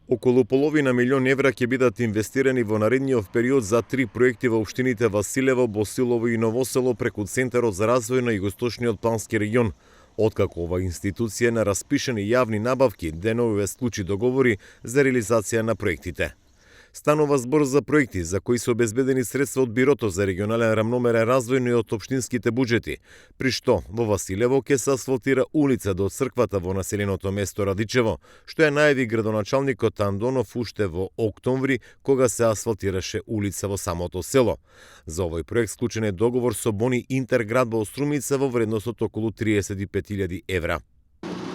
Околу половина милион евра ќе бидат инвестирани во наредниот период за 3 проекти во општините Василево, Босилово и Новосело преку Центарот за развој на Југоисточниот плански регион. Откако ова институција на распишани јавни набавки, деновиве склучи договори за реализација на проектите. Станува збор за проекти за кои се обезбедени средства од Бирото за регионален рамномерен развој, но и од општинските буџети, при што во Василево ќе се асфалтира улица до црквата во населеното место Радичево, што ја најави градоначалникот Андонов уште во октомври, кога се асфалтираше улица во самото село. За овој проект склучен е договор со Бони Интерград во Острумица во вредност од околу 35.000 евра.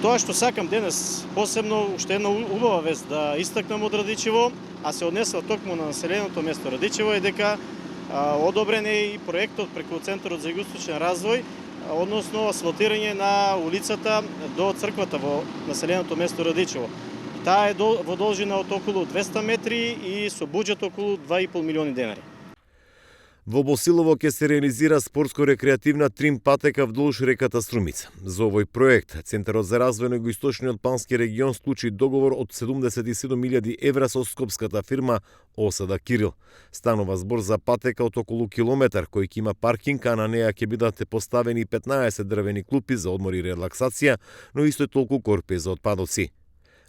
Тоа што сакам денес посебно, уште една убава вест да истакнам од Радичево, а се однесува токму на населеното место Радичево, е дека одобрен е и проектот преку Центарот за југоисточен развој, односно асфалтирање на улицата до црквата во населеното место Радичево. Таа е во должина од околу 200 метри и со буџет околу 2,5 милиони денари. Во Босилово ќе се реализира спортско-рекреативна трим патека вдолж реката Струмица. За овој проект, Центарот за развој на Југоисточниот плански регион склучи договор од 77.000 евра со скопската фирма Осада Кирил. Станува збор за патека од околу километар, кој ќе има паркинг, а на неа ќе бидат поставени 15 дрвени клупи за одмор и релаксација, но исто толку корпи за отпадоци.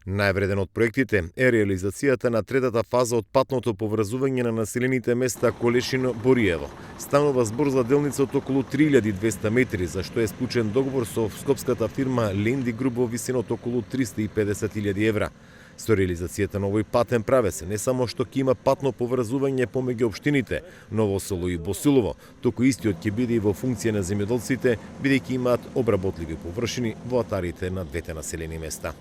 Највреден од проектите е реализацијата на третата фаза од патното поврзување на населените места Колешино-Бориево. Станува збор за делница од околу 3200 метри, за што е склучен договор со скопската фирма Ленди Груп во висина од околу 350.000 евра. Со реализацијата на овој патен правец не само што ќе има патно поврзување помеѓу општините Новосело и Босилово, туку истиот ќе биде и во функција на земјоделците, бидејќи имаат обработливи површини во атарите на двете населени места.